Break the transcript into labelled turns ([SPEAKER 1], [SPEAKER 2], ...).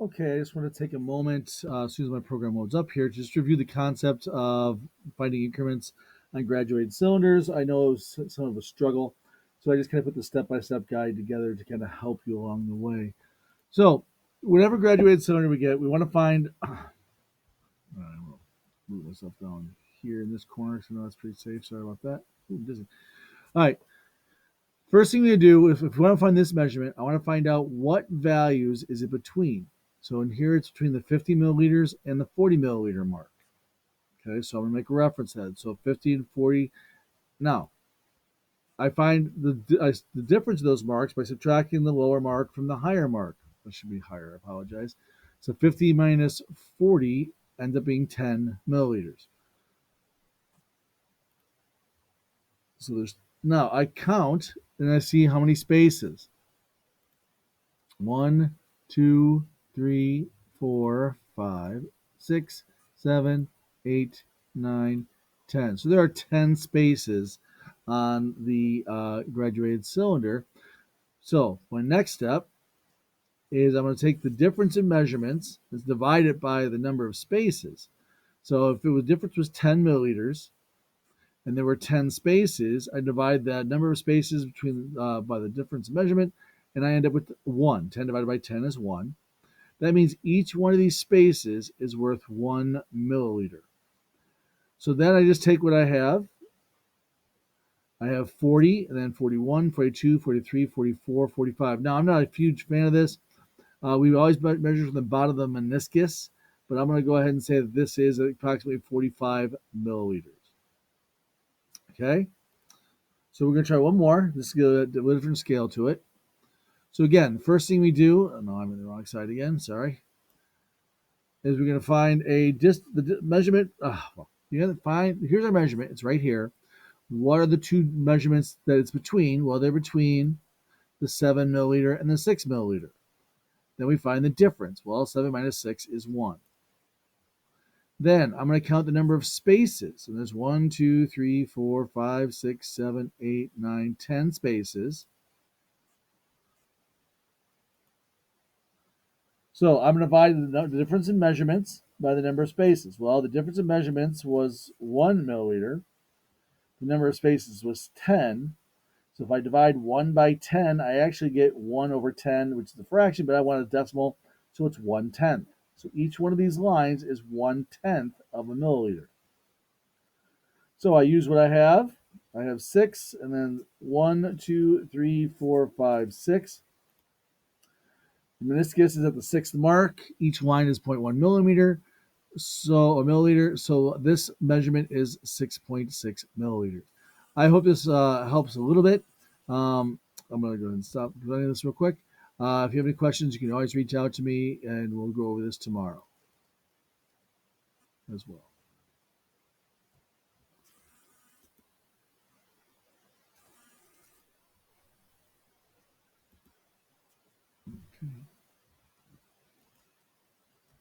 [SPEAKER 1] Okay, I just want to take a moment as soon as my program loads up here to just review the concept of finding increments on graduated cylinders. I know it was some of a struggle, so I just kind of put the step-by-step guide together to kind of help you along the way. So, whatever graduated cylinder we get, we want to find. I will move myself down here in this corner, so now that's pretty safe. Sorry about that. Ooh, I'm dizzy. All right. First thing we do, if we want to find this measurement, I want to find out what values is it between. So in here, it's between the 50 milliliters and the 40 milliliter mark. Okay, so I'm going to make a reference head. So 50 and 40. Now, I find the difference of those marks by subtracting the lower mark from the higher mark. That should be higher, I apologize. So 50 minus 40 ends up being 10 milliliters. So there's now I count and I see how many spaces. 1, 2, 3, 4, 5, 6, 7, 8, 9, 10. So there are 10 spaces on the graduated cylinder. So my next step is I'm going to take the difference in measurements and divide it by the number of spaces. So if the difference was 10 milliliters and there were 10 spaces, I divide that number of spaces between by the difference in measurement, and I end up with 1. 10 divided by 10 is 1. That means each one of these spaces is worth 1 milliliter. So then I just take what I have. I have 40, and then 41, 42, 43, 44, 45. Now, I'm not a huge fan of this. We always measure from the bottom of the meniscus, but I'm going to go ahead and say that this is approximately 45 milliliters. Okay? So we're going to try one more. This is a different scale to it. So again, the first thing we do, oh no, I'm in the wrong side again, sorry, is we're going to find the measurement. Well, you're going to find, here's our measurement. It's right here. What are the two measurements that it's between? Well, they're between the 7 milliliter and the 6 milliliter. Then we find the difference. Well, 7 minus 6 is 1. Then I'm going to count the number of spaces. And there's 1, 2, 3, 4, 5, 6, 7, 8, 9, 10 spaces. So I'm going to divide the difference in measurements by the number of spaces. Well, the difference in measurements was 1 milliliter. The number of spaces was 10. So if I divide 1 by 10, I actually get 1 over 10, which is a fraction, but I want a decimal, so it's 1/10. So each one of these lines is 1/10 of a milliliter. So I use what I have. I have 6, and then 1, 2, 3, 4, 5, 6. The meniscus is at the 6th mark. Each line is 0.1 millimeter. So a milliliter. So this measurement is 6.6 milliliters. I hope this helps a little bit. I'm going to go ahead and stop running this real quick. If you have any questions, you can always reach out to me, and we'll go over this tomorrow as well. Okay.